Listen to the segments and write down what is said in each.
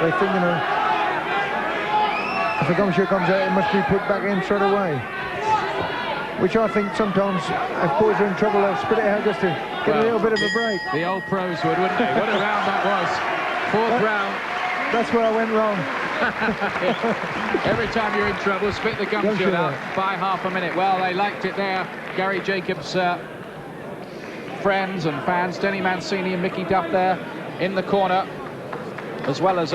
They think, you know, if a gum shield comes out, it must be put back in straight away. Which I think sometimes, if boys are in trouble, they'll spit it out just to get a little bit of a break. The old pros would, wouldn't they? What a round that was. Fourth round. That's where I went wrong. Every time you're in trouble, spit the gum shield out by half a minute. Well, they liked it there. Gary Jacobs' friends and fans, Denny Mancini and Mickey Duff there in the corner, as well as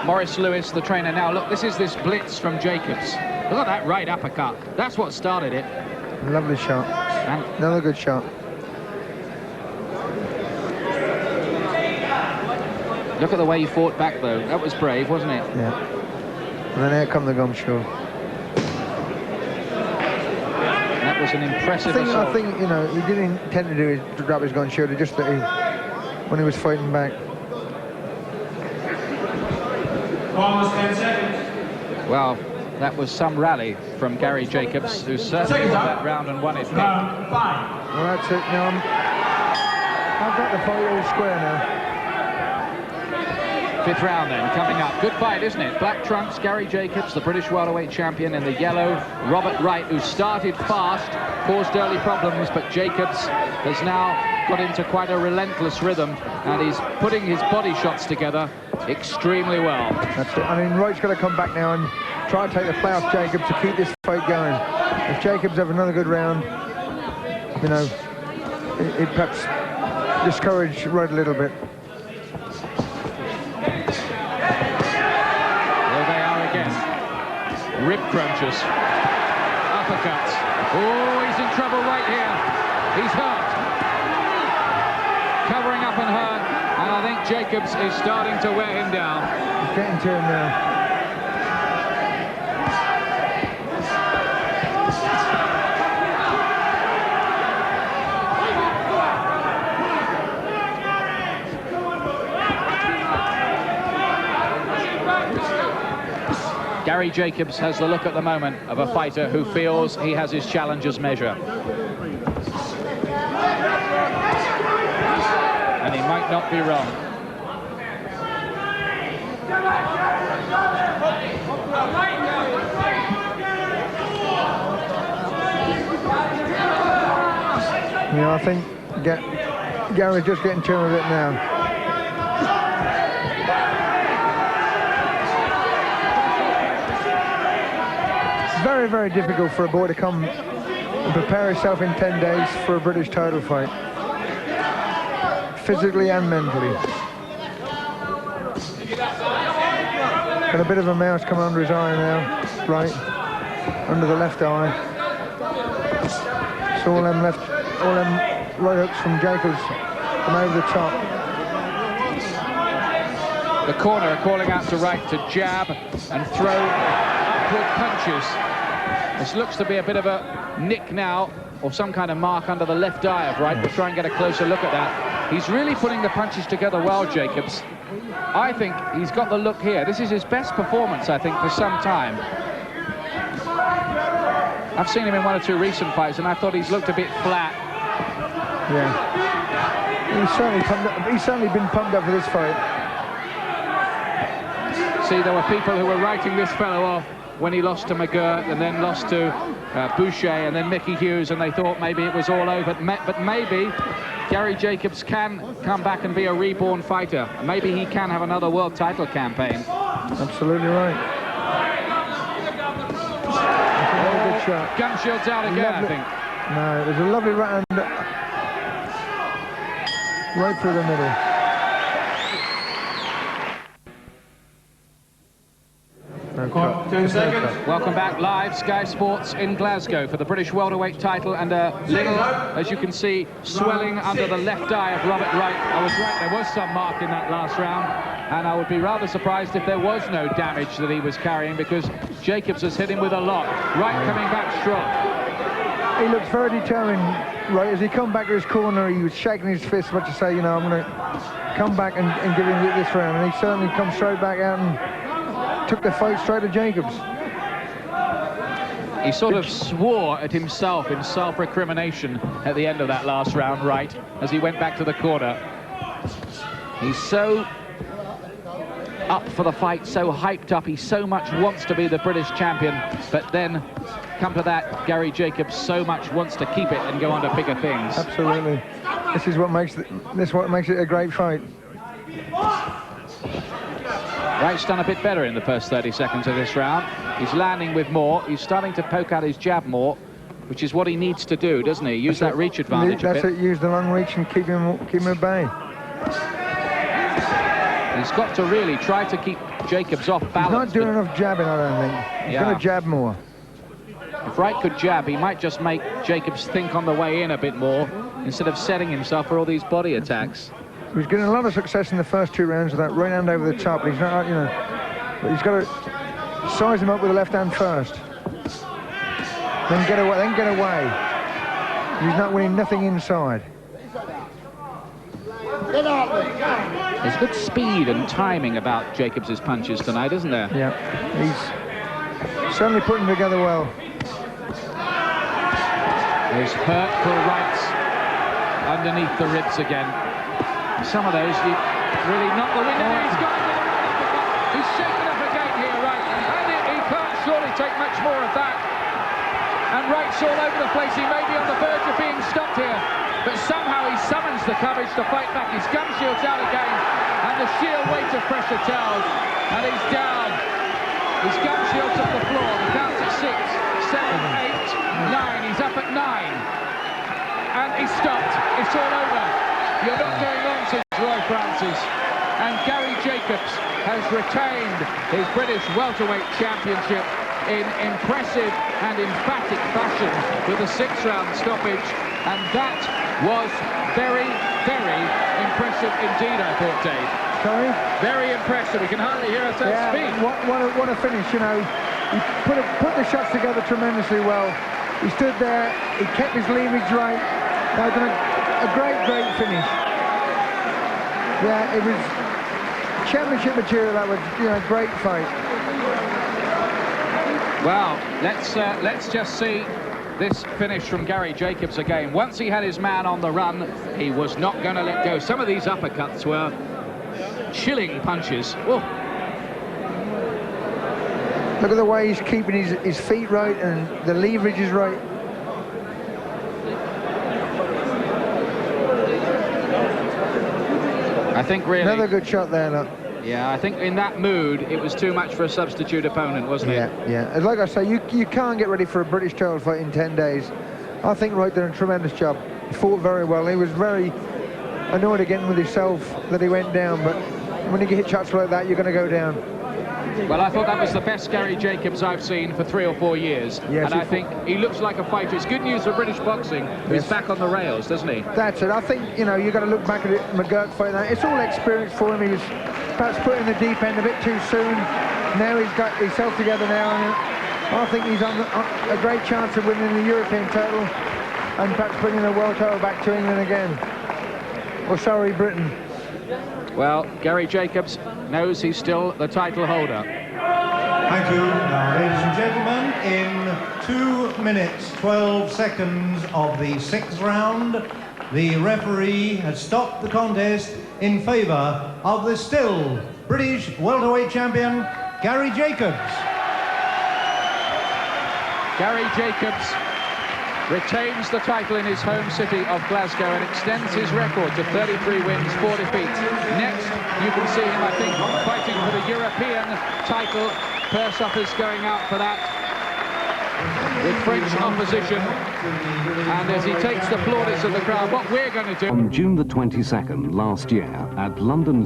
Maurice Lewis, the trainer. Now, look, this is this blitz from Jacobs. Look at that right uppercut. That's what started it. Lovely shot. And another good shot. Look at the way he fought back, though. That was brave, wasn't it? Yeah. And then out come the gum shield. That was an impressive assault. I think, you know, he didn't intend to do is to grab his gum shield, just that when he was fighting back. Almost 10 seconds. Well, that was some rally from Gary Jacobs, who certainly won that round and won it. Round 5. Well, that's it. Now I've got the fight all square now. Fifth round then, coming up. Good fight, isn't it? Black trunks, Gary Jacobs, the British welterweight champion. In the yellow, Robert Wright, who started fast, caused early problems, but Jacobs has now got into quite a relentless rhythm, and he's putting his body shots together extremely well. That's it. I mean, Wright's got to come back now and try to take the play off Jacobs to keep this fight going. If Jacobs have another good round, you know, it perhaps discourage Wright a little bit. Rib crunches, uppercuts. Oh, he's in trouble right here. He's hurt. Covering up and hurt, and I think Jacobs is starting to wear him down. He's getting to him now. Gary Jacobs has the look at the moment of a fighter who feels he has his challenger's measure. And he might not be wrong. Yeah, I think Gary's just getting to him a bit now. Very, very difficult for a boy to come and prepare himself in 10 days for a British title fight, physically and mentally. Got a bit of a mouse coming under his eye now, right, under the left eye. So all them right hooks from Jacobs come over the top. The corner are calling out to Wright to jab and throw upward punches. This looks to be a bit of a nick now, or some kind of mark under the left eye of Wright. We'll try and get a closer look at that. He's really putting the punches together well, Jacobs. I think he's got the look here. This is his best performance, I think, for some time. I've seen him in one or two recent fights, and I thought he's looked a bit flat. Yeah. He's certainly been pumped up for this fight. See, there were people who were writing this fellow off when he lost to McGirt and then lost to Boucher and then Mickey Hughes, and they thought maybe it was all over. But maybe Gary Jacobs can come back and be a reborn fighter. Maybe he can have another world title campaign. Absolutely right. That's a very good shot. Gun shield's out again, I think. No, it was a lovely round right through the middle. Welcome back live, Sky Sports in Glasgow for the British welterweight title, and a little, as you can see, swelling under the left eye of Robert Wright. I was right, there was some mark in that last round, and I would be rather surprised if there was no damage that he was carrying, because Jacobs has hit him with a lot. Wright coming back strong. He looks very determined, right? As he come back to his corner, he was shaking his fist, but to say, you know, I'm going to come back and give him this round, and he certainly come straight back out and took the fight straight to Jacobs. He sort of swore at himself in self-recrimination at the end of that last round, Wright, as he went back to the corner. He's so up for the fight, so hyped up. He so much wants to be the British champion, but then come to that, Gary Jacobs so much wants to keep it and go on to bigger things. Absolutely. This is what makes it a great fight. Wright's done a bit better in the first 30 seconds of this round. He's landing with more. He's starting to poke out his jab more, which is what he needs to do, doesn't he? Use that reach advantage a bit. That's it, use the long reach and keep him at bay. He's got to really try to keep Jacobs off balance. He's not doing enough jabbing, I don't think. He's going to jab more. If Wright could jab, he might just make Jacobs think on the way in a bit more, instead of setting himself for all these body attacks. He was getting a lot of success in the first 2 rounds with that right hand over the top, but he's not, you know, but he's got to size him up with the left hand first. Then get away. He's not winning nothing inside. There's good speed and timing about Jacobs' punches tonight, isn't there? Yeah, he's certainly putting them together well. There's hurtful rights underneath the ribs again. Some of those, you really knock the wind in. He's got it. He's shaken up again here, Wright. And he can't surely take much more of that. And Wright's all over the place. He may be on the verge of being stopped here, but somehow he summons the courage to fight back. His gum shield's out again, and the sheer weight of pressure tells, and he's down. His gum shield's on the floor. The count's at 6, 7, 8, 9. He's up at 9, and he's stopped. It's all over. You're not going on, says Roy Francis. And Gary Jacobs has retained his British welterweight championship in impressive and emphatic fashion with a 6-round stoppage. And that was very, very impressive indeed, I thought, Dave. Sorry? Very impressive. We can hardly hear ourselves speak. What a finish, you know. He put the shots together tremendously well. He stood there, he kept his leverage right. Now done a great finish. Yeah, it was championship material. That was, you know, a great fight. Well, let's just see this finish from Gary Jacobs again. Once he had his man on the run, he was not going to let go. Some of these uppercuts were chilling punches. Whoa. Look at the way he's keeping his feet right and the leverage is right. I think really... Another good shot there, look. Yeah, I think in that mood, it was too much for a substitute opponent, wasn't it? Yeah. Like I say, you can't get ready for a British title fight in 10 days. I think Wright did a tremendous job. He fought very well. He was very annoyed again with himself that he went down, but when you get shots like that, you're going to go down. Well, I thought that was the best Gary Jacobs I've seen for 3 or 4 years. Yes, and I think he looks like a fighter. It's good news for British boxing. He's back on the rails, doesn't he? That's it. I think, you know, you've got to look back at it, McGurk fight. It's all experience for him. He was perhaps put in the deep end a bit too soon. Now he's got himself together now, and I think he's on a great chance of winning the European title and perhaps bringing the world title back to England again. Or sorry, Britain. Well, Gary Jacobs knows he's still the title holder. Thank you. Now, ladies and gentlemen, in 2 minutes, 12 seconds of the 6th round, the referee has stopped the contest in favour of the still British welterweight champion, Gary Jacobs. Gary Jacobs retains the title in his home city of Glasgow and extends his record to 33 wins, 4 defeats. Next, you can see him, I think, fighting for the European title. Purse offers going out for that with French opposition. And as he takes the plaudits of the crowd, what we're going to do... On June the 22nd last year, at London's